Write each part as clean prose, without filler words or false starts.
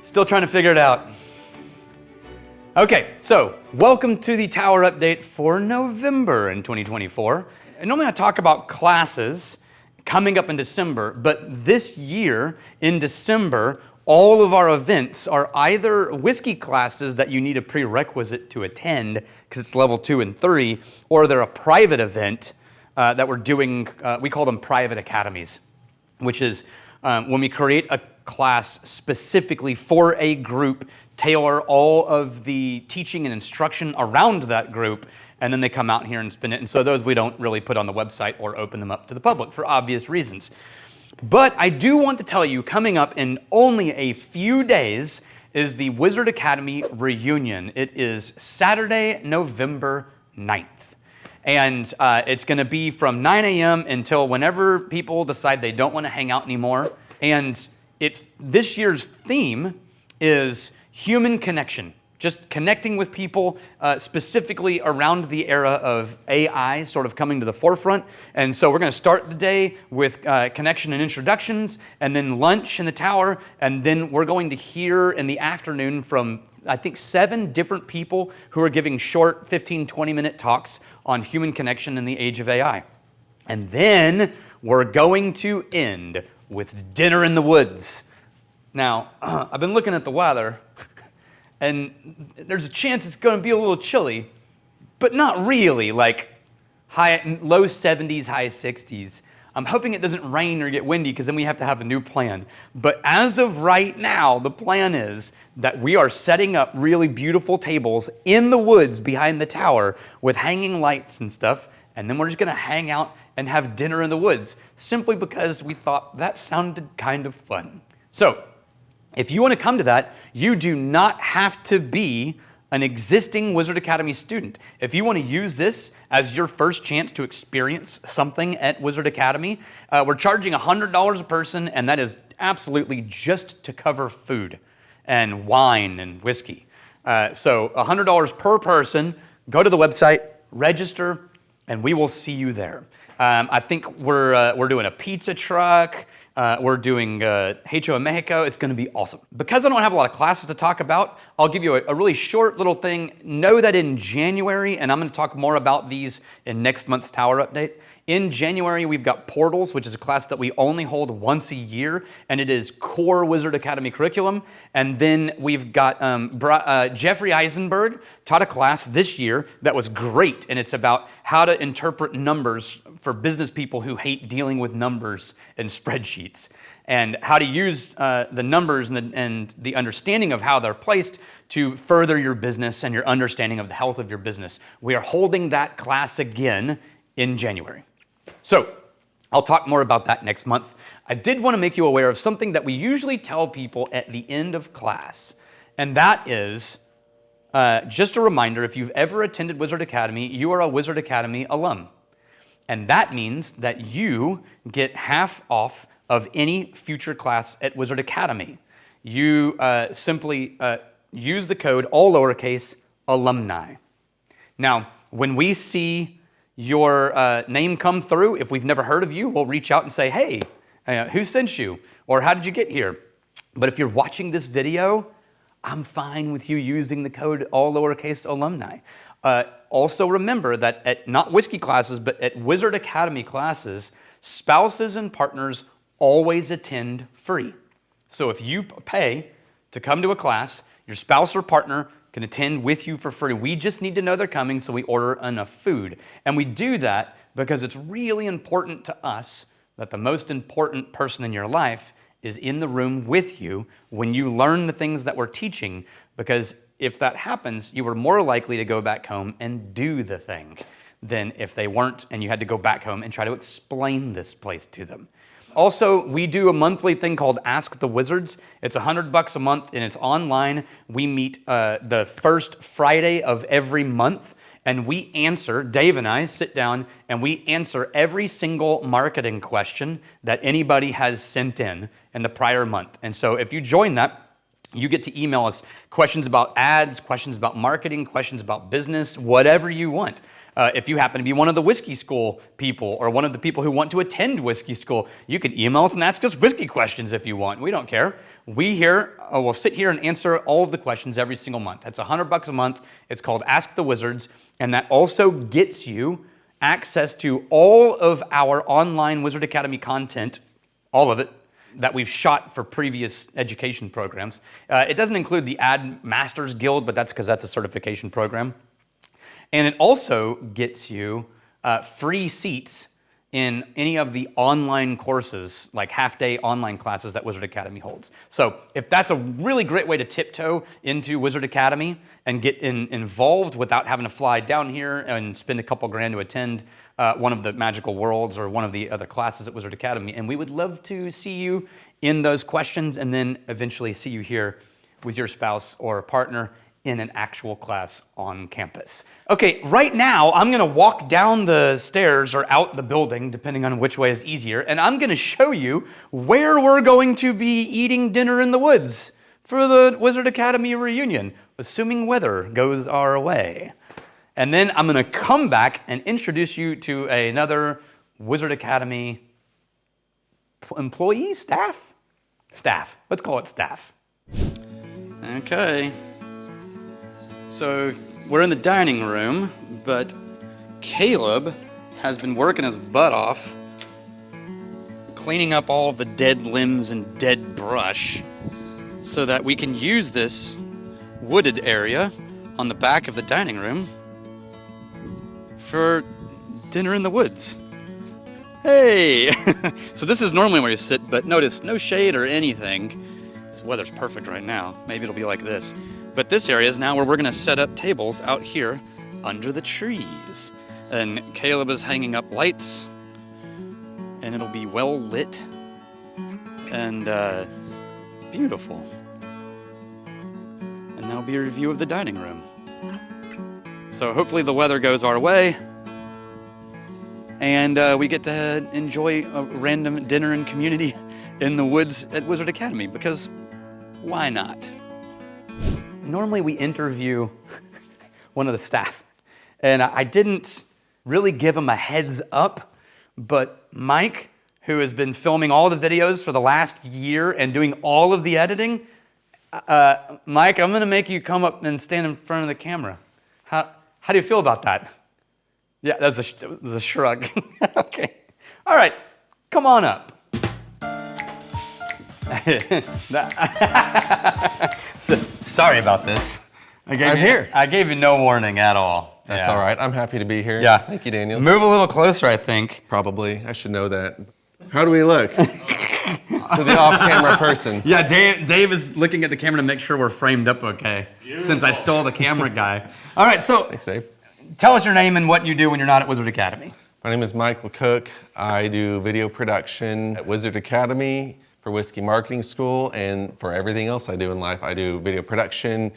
Still trying to figure it out. Okay, so welcome to the Tower Update for November in 2024. And normally I talk about classes coming up in December, but this year in December, all of our events are either whiskey classes that you need a prerequisite to attend because it's level 2 and 3, or they're a private event that we're doing, we call them private academies, which is when we create a class specifically for a group, tailor all of the teaching and instruction around that group, and then they come out here and spin it. And so those we don't really put on the website or open them up to the public for obvious reasons. But I do want to tell you, coming up in only a few days is the Wizard Academy reunion. It is Saturday, November 9th. And it's going to be from 9 a.m. until whenever people decide they don't want to hang out anymore. And this year's theme is human connection. Just connecting with people, specifically around the era of AI sort of coming to the forefront. And so we're going to start the day with connection and introductions, and then lunch in the tower, and then we're going to hear in the afternoon from, I think, 7 different people who are giving short 15, 20-minute talks on human connection in the age of AI. And then we're going to end with dinner in the woods. Now, I've been looking at the weather, and there's a chance it's going to be a little chilly, but not really, like low 70s, high 60s. I'm hoping it doesn't rain or get windy because then we have to have a new plan. But as of right now, the plan is that we are setting up really beautiful tables in the woods behind the tower with hanging lights and stuff, and then we're just going to hang out and have dinner in the woods, simply because we thought that sounded kind of fun. So, if you want to come to that, you do not have to be an existing Wizard Academy student. If you want to use this as your first chance to experience something at Wizard Academy, we're charging $100 a person, and that is absolutely just to cover food and wine and whiskey. So $100 per person. Go to the website, register, and we will see you there. I think we're doing a pizza truck. We're doing Hecho en Mexico. It's going to be awesome. Because I don't have a lot of classes to talk about, I'll give you a really short little thing. Know that in January, and I'm going to talk more about these in next month's Tower Update. In January, we've got Portals, which is a class that we only hold once a year, and it is core Wizard Academy curriculum. And then we've got Jeffrey Eisenberg taught a class this year that was great, and it's about how to interpret numbers for business people who hate dealing with numbers and spreadsheets, and how to use the numbers and the understanding of how they're placed to further your business and your understanding of the health of your business. We are holding that class again in January. So I'll talk more about that next month. I did want to make you aware of something that we usually tell people at the end of class, and that is just a reminder, if you've ever attended Wizard Academy, you are a Wizard Academy alum. And that means that you get half off of any future class at Wizard Academy. You simply use the code, all lowercase, alumni. Now, when we see your name come through, if we've never heard of you, we'll reach out and say, hey, who sent you? Or how did you get here? But if you're watching this video, I'm fine with you using the code, all lowercase, alumni. Also remember that at not whiskey classes, but at Wizard Academy classes, spouses and partners always attend free. So if you pay to come to a class, your spouse or partner can attend with you for free. We just need to know they're coming, so we order enough food. And we do that because it's really important to us that the most important person in your life is in the room with you when you learn the things that we're teaching, because if that happens, you are more likely to go back home and do the thing than if they weren't and you had to go back home and try to explain this place to them. Also, we do a monthly thing called Ask the Wizards. It's $100 a month, and it's online. We meet the first Friday of every month, and we answer, Dave and I sit down, and we answer every single marketing question that anybody has sent in the prior month. And so if you join that, You get to email us questions about ads, questions about marketing, questions about business, whatever you want. If you happen to be one of the whiskey school people or one of the people who want to attend whiskey school, you can email us and ask us whiskey questions if you want. We don't care. We here will sit here and answer all of the questions every single month. That's $100 a month. It's called Ask the Wizards, and that also gets you access to all of our online Wizard Academy content, all of it, that we've shot for previous education programs. It doesn't include the Ad Masters Guild, but that's because that's a certification program. And it also gets you free seats in any of the online courses, like half-day online classes that Wizard Academy holds. So if that's a really great way to tiptoe into Wizard Academy and get involved without having to fly down here and spend a couple grand to attend one of the Magical Worlds or one of the other classes at Wizard Academy, and we would love to see you in those questions and then eventually see you here with your spouse or partner in an actual class on campus. Okay, right now I'm gonna walk down the stairs or out the building, depending on which way is easier, and I'm gonna show you where we're going to be eating dinner in the woods for the Wizard Academy reunion, assuming weather goes our way. And then I'm gonna come back and introduce you to another Wizard Academy employee, staff? Staff, let's call it staff. Okay. So we're in the dining room, but Caleb has been working his butt off, cleaning up all of the dead limbs and dead brush so that we can use this wooded area on the back of the dining room for dinner in the woods. Hey! So this is normally where you sit, but notice no shade or anything. This weather's perfect right now. Maybe it'll be like this. But this area is now where we're gonna set up tables out here under the trees. And Caleb is hanging up lights, and it'll be well lit and beautiful. And that'll be a review of the dining room. So hopefully the weather goes our way, and we get to enjoy a random dinner and community in the woods at Wizard Academy, because why not? Normally we interview one of the staff, and I didn't really give him a heads up, but Mike, who has been filming all the videos for the last year and doing all of the editing, Mike, I'm gonna make you come up and stand in front of the camera. How do you feel about that? Yeah, that's a shrug. Okay, all right, come on up. So, sorry about this. I'm here. I gave you no warning at all. That's all right. I'm happy to be here. Yeah. Thank you, Daniel. Move a little closer, I think. Probably. I should know that. How do we look? To the off-camera person. Yeah, Dave is looking at the camera to make sure we're framed up okay. Beautiful. Since I stole the camera guy. All right, so Thanks, Dave. Tell us your name and what you do when you're not at Wizard Academy. My name is Michael Cook. I do video production at Wizard Academy for Whiskey Marketing School, and for everything else I do in life. I do video production,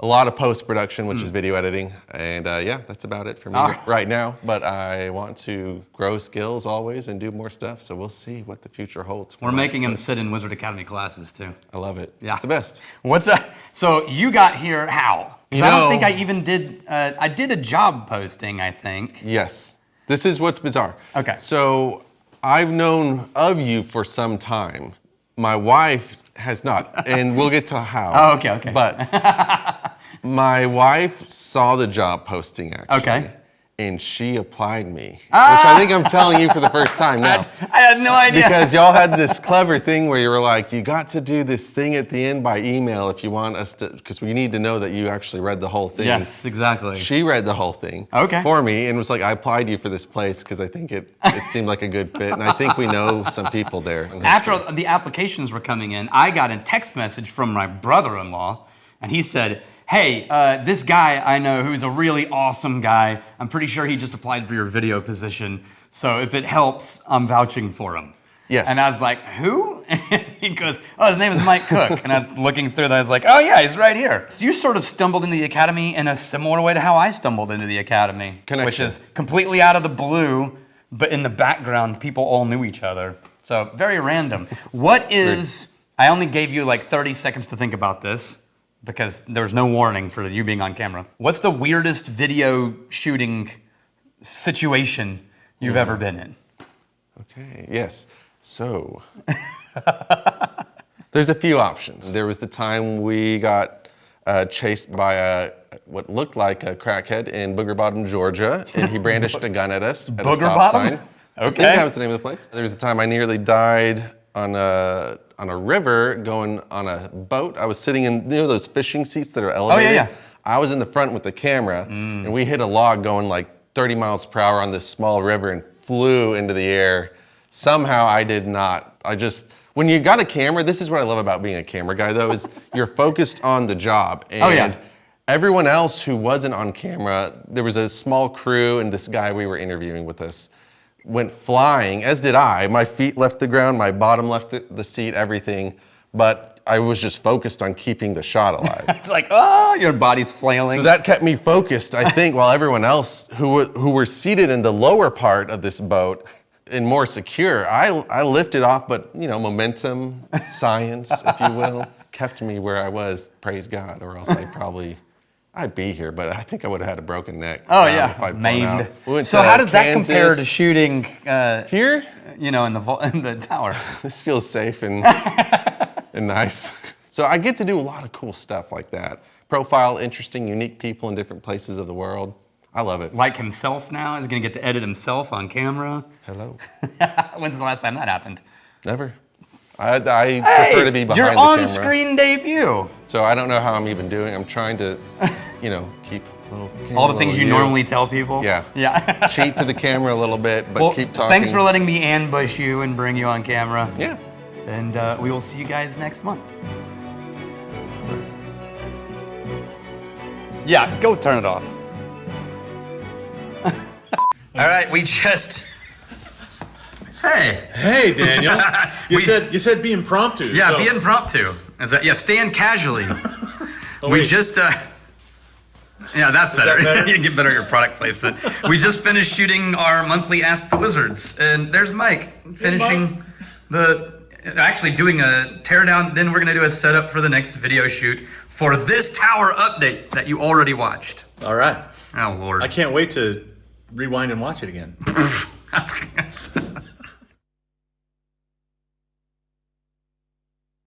a lot of post-production, which is video editing, and yeah, that's about it for me right now. But I want to grow skills always and do more stuff, so we'll see what the future holds. We're making him sit in Wizard Academy classes too. I love it. Yeah. It's the best. What's up? So you got here how? Because I don't think I even did, I did a job posting, I think. Yes. This is what's bizarre. Okay. So I've known of you for some time. My wife has not, and we'll get to how. Oh, okay. But my wife saw the job posting, actually. Okay. And she applied me, which I think I'm telling you for the first time now. I had no idea. Because y'all had this clever thing where you were like, you got to do this thing at the end by email if you want us to, because we need to know that you actually read the whole thing. Yes, exactly. She read the whole thing for me and was like, I applied you for this place because I think it seemed like a good fit. And I think we know some people there. After the applications were coming in, I got a text message from my brother-in-law, and he said, hey, this guy I know who's a really awesome guy, I'm pretty sure he just applied for your video position, so if it helps, I'm vouching for him. Yes. And I was like, who? He goes, oh, his name is Mike Cook. And I was looking through that, I was like, oh yeah, he's right here. So you sort of stumbled into the academy in a similar way to how I stumbled into the academy. Connection. Which is completely out of the blue, but in the background, people all knew each other. So very random. What is I only gave you like 30 seconds to think about this because there's no warning for you being on camera. What's the weirdest video shooting situation you've ever been in? Okay, yes. So, there's a few options. There was the time we got chased by what looked like a crackhead in Booger Bottom, Georgia, and he brandished a gun at us at a Booger stop Bottom? sign. Okay. I think that was the name of the place. There was a time I nearly died on a river going on a boat. I was sitting in those fishing seats that are elevated. yeah. I was in the front with the camera, and we hit a log going like 30 miles per hour on this small river and flew into the air. Somehow I did not. When you got a camera, this is what I love about being a camera guy though, is you're focused on the job. And everyone else who wasn't on camera, there was a small crew and this guy we were interviewing with us went flying, as did I. My feet left the ground, my bottom left the seat, everything. But I was just focused on keeping the shot alive. It's like, oh, your body's flailing. So that kept me focused, I think, while everyone else who were seated in the lower part of this boat and more secure, I lifted off, but momentum, science, if you will, kept me where I was, praise God, or else I'd be here, but I think I would have had a broken neck. Oh, if I'd maimed. We So how does that Kansas. compare to shooting Here? in the tower? This feels safe and nice. So I get to do a lot of cool stuff like that. Profile interesting, unique people in different places of the world. I love it. Like himself now? Is he going to get to edit himself on camera? Hello. When's the last time that happened? Never. I prefer to be behind the your camera. on-screen debut. So I don't know how I'm even doing. I'm trying to, keep a little camera, All the things you normally tell people? Yeah. Yeah. Cheat to the camera a little bit, but Well, keep talking. thanks for letting me ambush you and bring you on camera. Yeah. And we will see you guys next month. Yeah, go turn it off. All right, we just... Hey. Hey, Daniel. You said be impromptu. Yeah, so- be impromptu. Stand casually. We wait. just... Yeah, that's better. better? You can get better at your product placement. We just finished shooting our monthly Ask the Wizards, and there's Mike finishing actually doing a teardown. Then we're gonna do a setup for the next video shoot for this tower update that you already watched. All right. Oh Lord. I can't wait to rewind and watch it again.